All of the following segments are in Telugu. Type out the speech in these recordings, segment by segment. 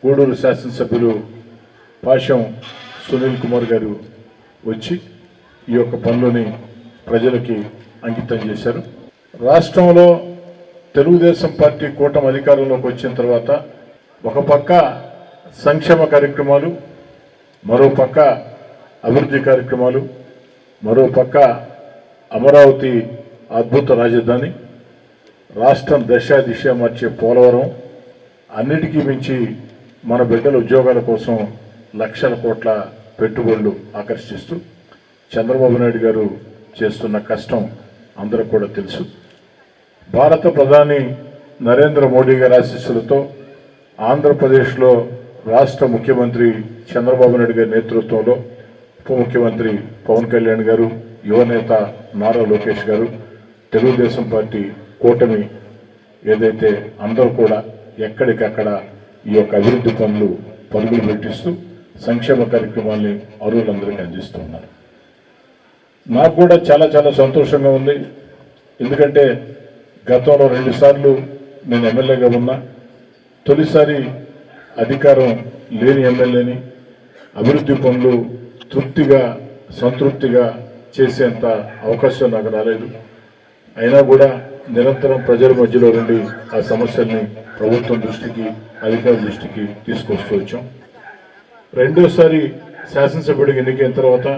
గూడూరు శాసనసభ్యులు పాశం సునీల్ కుమార్ గారు వచ్చి ఈ యొక్క పనులని ప్రజలకి అంకితం చేశారు. రాష్ట్రంలో తెలుగుదేశం పార్టీ కూటమి అధికారంలోకి వచ్చిన తర్వాత ఒక పక్క సంక్షేమ కార్యక్రమాలు, మరో పక్క అభివృద్ధి కార్యక్రమాలు, మరో పక్క అమరావతి అద్భుత రాజధాని, రాష్ట్రం దశ దిశ మార్చే పోలవరం, అన్నిటికీ మించి మన బిడ్డల ఉద్యోగాల కోసం లక్షల కోట్ల పెట్టుబడులు ఆకర్షిస్తూ చంద్రబాబు నాయుడు గారు చేస్తున్న కష్టం అందరూ కూడా తెలుసు. భారత ప్రధాని నరేంద్ర మోడీ గారి ఆశీస్సులతో ఆంధ్రప్రదేశ్లో రాష్ట్ర ముఖ్యమంత్రి చంద్రబాబు నాయుడు గారి నేతృత్వంలో ఉప ముఖ్యమంత్రి పవన్ కళ్యాణ్ గారు, యువనేత నారా లోకేష్ గారు, తెలుగుదేశం పార్టీ కూటమి ఏదైతే అందరూ కూడా ఎక్కడికక్కడ ఈ యొక్క అభివృద్ధి పనులు పరుగులు పెట్టిస్తూ సంక్షేమ కార్యక్రమాల్ని అర్హులందరికీ అందిస్తున్నారు. నాకు కూడా చాలా చాలా సంతోషంగా ఉంది. ఎందుకంటే గతంలో 2 సార్లు నేను ఎమ్మెల్యేగా ఉన్నా. తొలిసారి అధికారం లేని ఎమ్మెల్యేని అభివృద్ధి పనులు తృప్తిగా సంతృప్తిగా చేసేంత అవకాశం నాకు రాలేదు. అయినా కూడా నిరంతరం ప్రజల మధ్యలో నుండి ఆ సమస్యల్ని ప్రభుత్వం దృష్టికి, అధికారుల దృష్టికి తీసుకొస్తూ వచ్చాం. రెండోసారి శాసనసభ్యుడికి ఎన్నికైన తర్వాత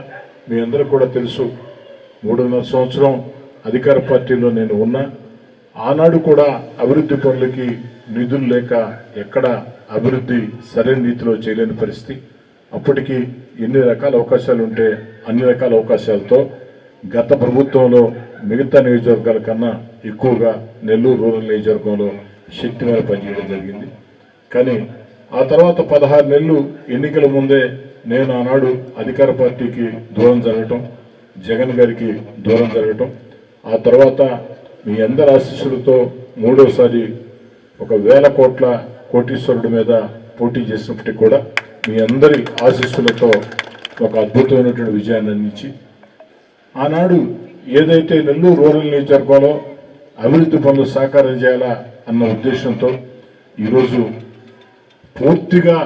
మీ అందరూ కూడా తెలుసు, 3.5 సంవత్సరం అధికార పార్టీలో నేను ఉన్నా. ఆనాడు కూడా అభివృద్ధి పనులకి నిధులు లేక ఎక్కడ అభివృద్ధి సరైన రీతిలో చేయలేని పరిస్థితి. అప్పటికి ఎన్ని రకాల అవకాశాలు ఉంటే అన్ని రకాల అవకాశాలతో గత ప్రభుత్వంలో మిగతా నియోజకవర్గాల కన్నా ఎక్కువగా నెల్లూరు రూరల్ నియోజకవర్గంలో శక్తి మీద పనిచేయడం జరిగింది. కానీ ఆ తర్వాత 16 నెలలు ఎన్నికల ముందే నేను ఆనాడు అధికార పార్టీకి దూరం జరగటం, జగన్ గారికి దూరం జరగటం, ఆ తర్వాత మీ అందరి ఆశీస్సులతో మూడోసారి 1,000 కోట్ల కోటీశ్వరుడి మీద పోటీ చేసినప్పటికీ కూడా మీ అందరి ఆశీస్సులతో ఒక అద్భుతమైనటువంటి విజయాన్ని అందించి ఆనాడు ఏదైతే నెల్లూరు రూరల్ నియోజకవర్గంలో అభివృద్ధి పనులు సాకారం చేయాలా అన్న ఉద్దేశంతో ఈరోజు పూర్తిగా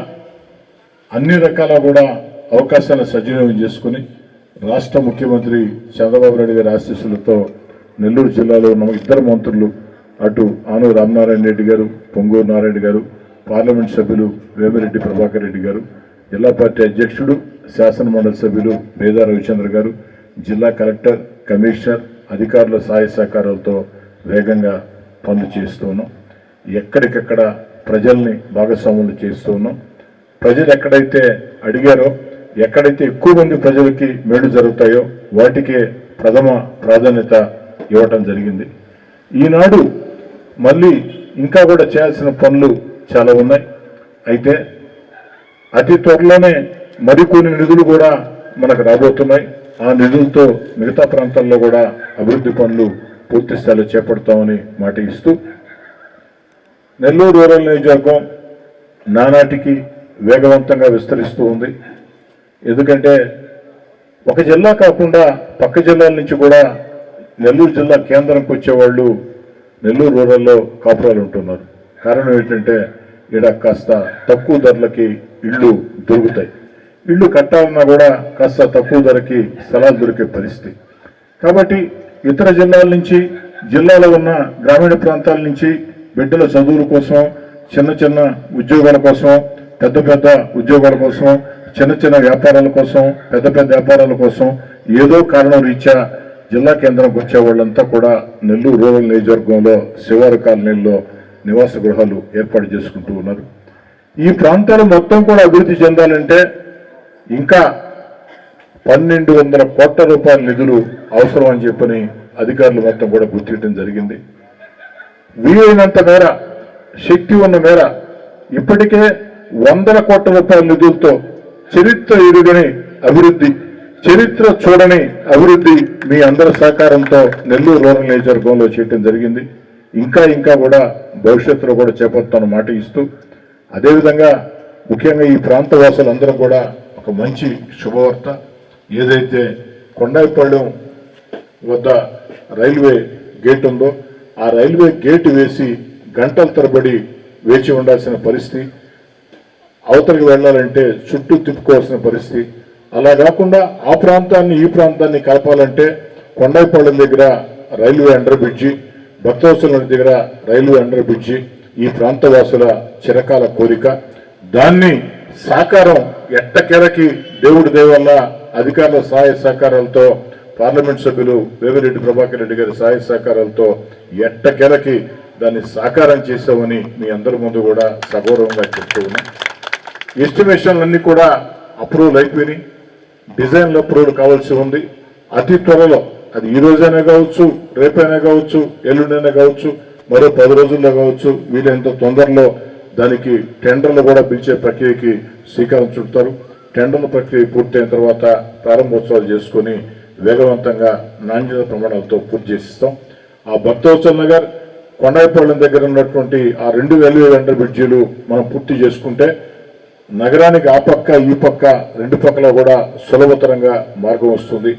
అన్ని రకాల కూడా అవకాశాలను సద్వినియోగం చేసుకుని రాష్ట్ర ముఖ్యమంత్రి చంద్రబాబు నాయుడు గారి ఆశీస్సులతో నెల్లూరు జిల్లాలో ఉన్న 2 మంత్రులు, అటు ఆనూరు రామనారాయణ రెడ్డి గారు, పొంగూరు నారాయణ గారు, పార్లమెంట్ సభ్యులు వేమిరెడ్డి ప్రభాకర్ రెడ్డి గారు, జిల్లా పార్టీ అధ్యక్షుడు శాసనమండలి సభ్యులు వేదా రవిచంద్ర గారు, జిల్లా కలెక్టర్, కమిషనర్, అధికారుల సహాయ సహకారాలతో వేగంగా పనులు చేస్తూ ఉన్నాం. ఎక్కడికక్కడ ప్రజల్ని భాగస్వాములు చేస్తూ ఉన్నాం. ప్రజలు ఎక్కడైతే అడిగారో, ఎక్కడైతే ఎక్కువ మంది ప్రజలకి మేలు జరుగుతాయో వాటికే ప్రథమ ప్రాధాన్యత ఇవ్వటం జరిగింది. ఈనాడు మళ్ళీ ఇంకా కూడా చేయాల్సిన పనులు చాలా ఉన్నాయి. అయితే అతి త్వరలోనే మరికొన్ని నిధులు కూడా మనకు రాబోతున్నాయి. ఆ నిధులతో మిగతా ప్రాంతాల్లో కూడా అభివృద్ధి పనులు పూర్తి స్థాయిలో చేపడతామని మాట ఇస్తూ నెల్లూరు రూరల్ నియోజకవర్గం నానాటికి వేగవంతంగా విస్తరిస్తూ ఉంది. ఎందుకంటే ఒక జిల్లా కాకుండా పక్క జిల్లాల నుంచి కూడా నెల్లూరు జిల్లా కేంద్రంకి వచ్చేవాళ్ళు నెల్లూరు రూరల్లో కాపురాలు ఉంటున్నారు. కారణం ఏంటంటే ఇక్కడ కాస్త తక్కువ ధరలకి ఇళ్ళు దొరుకుతాయి. ఇళ్ళు కట్టాలన్నా కూడా కాస్త తక్కువ ధరకి స్థలాలు దొరికే పరిస్థితి. కాబట్టి ఇతర జిల్లాల నుంచి, జిల్లాలో ఉన్న గ్రామీణ ప్రాంతాల నుంచి బిడ్డల చదువుల కోసం, చిన్న చిన్న ఉద్యోగాల కోసం, పెద్ద పెద్ద ఉద్యోగాల కోసం, చిన్న చిన్న వ్యాపారాల కోసం, పెద్ద పెద్ద వ్యాపారాల కోసం ఏదో కారణం రీత్యా జిల్లా కేంద్రంకి వచ్చే వాళ్ళంతా కూడా నెల్లూరు రూరల్ నియోజకవర్గంలో శివారు కాలనీల్లో నివాస గృహాలు ఏర్పాటు చేసుకుంటూ ఉన్నారు. ఈ ప్రాంతాలు మొత్తం కూడా అభివృద్ధి చెందాలంటే ఇంకా 1,200 కోట్ల రూపాయల నిధులు అవసరం అని చెప్పని అధికారులు మొత్తం కూడా గుర్తించడం జరిగింది. వీలైనంత మేర, శక్తి ఉన్న మేర ఇప్పటికే 100 కోట్ల రూపాయల నిధులతో చరిత్ర ఎరుగని అభివృద్ధి, చరిత్ర చూడని అభివృద్ధి మీ అందరి సహకారంతో నెల్లూరు రూరల్ నియోజకవర్గంలో చేయడం జరిగింది. ఇంకా ఇంకా కూడా భవిష్యత్తులో కూడా చేపడతాను మాట ఇస్తూ, అదేవిధంగా ముఖ్యంగా ఈ ప్రాంత వాసులందరూ కూడా ఒక మంచి శుభవార్త, ఏదైతే కొండాయిపాళ్యం వద్ద రైల్వే గేట్ ఉందో ఆ రైల్వే గేటు వేసి గంటల తరబడి వేచి ఉండాల్సిన పరిస్థితి, అవతలికి వెళ్ళాలంటే చుట్టూ తిప్పుకోవాల్సిన పరిస్థితి. అలా కాకుండా ఆ ప్రాంతాన్ని ఈ ప్రాంతాన్ని కలపాలంటే కొండైపాళెం దగ్గర రైల్వే అండర్ బ్రిడ్జి, భక్తవత్సల దగ్గర రైల్వే అండర్ బ్రిడ్జి ఈ ప్రాంత వాసుల చిరకాల కోరిక. దాన్ని సాకారం ఎట్టకెరకి దేవుడి దయవల్ల అధికారుల సహాయ సహకారాలతో, పార్లమెంట్ సభ్యులు వేమిరెడ్డి ప్రభాకర్ రెడ్డి గారి సహాయ సహకారాలతో ఎట్టకెరకి దాన్ని సాకారం చేసామని మీ అందరి ముందు కూడా సగౌరవంగా చెప్తూ ఉన్నాం. ఎస్టిమేషన్లన్నీ కూడా అప్రూవల్ అయిపోయినాయి, డిజైన్లు అప్రూవల్ కావాల్సి ఉంది. అతి త్వరలో, అది ఈ రోజైనా కావచ్చు, రేపైనా కావచ్చు, ఎల్లుండైనా కావచ్చు, మరో 10 రోజుల్లో కావచ్చు, వీలైనంత తొందరలో దానికి టెండర్లు కూడా పిలిచే ప్రక్రియకి శ్రీకారం చుడతారు. టెండర్ల ప్రక్రియ పూర్తయిన తర్వాత ప్రారంభోత్సవాలు చేసుకుని వేగవంతంగా నాణ్యత ప్రమాణాలతో పూర్తి చేసిస్తాం. ఆ భక్తవత్సల నగర్, కొండాయిపాళెం దగ్గర ఉన్నటువంటి ఆ 2 రైల్వే అండర్ బ్రిడ్జీలు మనం పూర్తి చేసుకుంటే నగరానికి ఆ పక్క ఈ పక్క 2 పక్కల కూడా సులభతరంగా మార్గం వస్తుంది.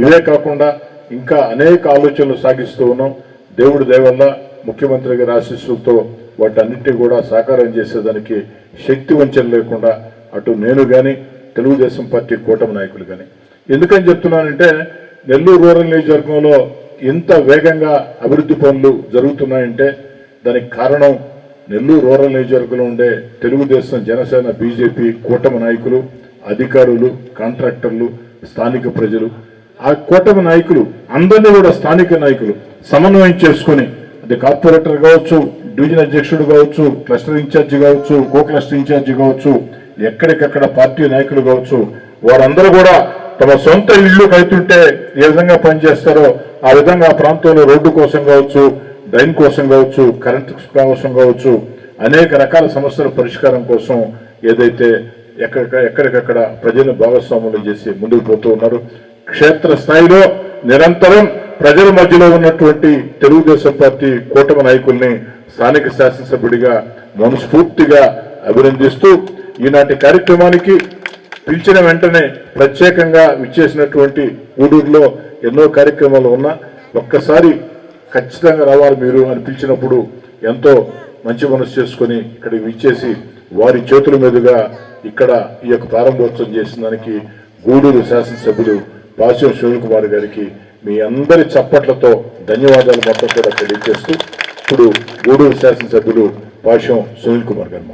ఇవే కాకుండా ఇంకా అనేక ఆలోచనలు సాగిస్తూ ఉన్నాం. దేవుడి దయ వల్ల ముఖ్యమంత్రి గారి ఆశీస్సులతో వాటన్నిటినీ కూడా సాకారం చేసేదానికి శక్తి వంచన లేకుండా అటు నేను కానీ, తెలుగుదేశం పార్టీ కూటమి నాయకులు కానీ. ఎందుకని చెప్తున్నానంటే నెల్లూరు రూరల్ నియోజకవర్గంలో ఇంత వేగంగా అభివృద్ధి పనులు జరుగుతున్నాయంటే దానికి కారణం నెల్లూరు రూరల్ నియోజకవర్గంలో ఉండే తెలుగుదేశం, జనసేన, బీజేపీ కూటమి నాయకులు, అధికారులు, కాంట్రాక్టర్లు, స్థానిక ప్రజలు. ఆ కూటమి నాయకులు అందరినీ కూడా స్థానిక నాయకులు సమన్వయం చేసుకుని, అది కార్పొరేటర్ కావచ్చు, డివిజన్ అధ్యక్షుడు కావచ్చు, క్లస్టర్ ఇన్ఛార్జి కావచ్చు, కో క్లస్టర్ ఇన్ఛార్జి కావచ్చు, ఎక్కడికక్కడ పార్టీ నాయకులు కావచ్చు, వారందరూ కూడా తమ సొంత ఇళ్లు కైతుంటే ఏ విధంగా పనిచేస్తారో ఆ విధంగా ఆ ప్రాంతంలో రోడ్డు కోసం కావచ్చు, డ్రైన్ కోసం కావచ్చు, కరెంటు కోసం కావచ్చు, అనేక రకాల సమస్యల పరిష్కారం కోసం ఏదైతే ఎక్కడికక్కడ ప్రజలను భాగస్వాములు చేసి ముందుకు పోతూ ఉన్నారు. క్షేత్ర స్థాయిలో నిరంతరం ప్రజల మధ్యలో ఉన్నటువంటి తెలుగుదేశం పార్టీ కూటమి నాయకుల్ని స్థానిక శాసనసభ్యుడిగా మనస్ఫూర్తిగా అభినందిస్తూ ఈనాటి కార్యక్రమానికి పిలిచిన వెంటనే ప్రత్యేకంగా విచ్చేసినటువంటి గూడూరులో ఎన్నో కార్యక్రమాలు ఉన్నా ఒక్కసారి ఖచ్చితంగా రావాలి మీరు అని పిలిచినప్పుడు ఎంతో మంచి మనసు చేసుకొని ఇక్కడికి విచ్చేసి వారి చేతుల మీదుగా ఇక్కడ ఈ యొక్క ప్రారంభోత్సవం చేసిన దానికి గూడూరు శాసనసభ్యులు పాశం శివకుమార్ గారికి మీ అందరి చప్పట్లతో ధన్యవాదాలు మొత్తం కూడా తెలియజేస్తూ ఇప్పుడు గూడూరు శాసనసభ్యులు పాశం సునీల్ కుమార్ గారు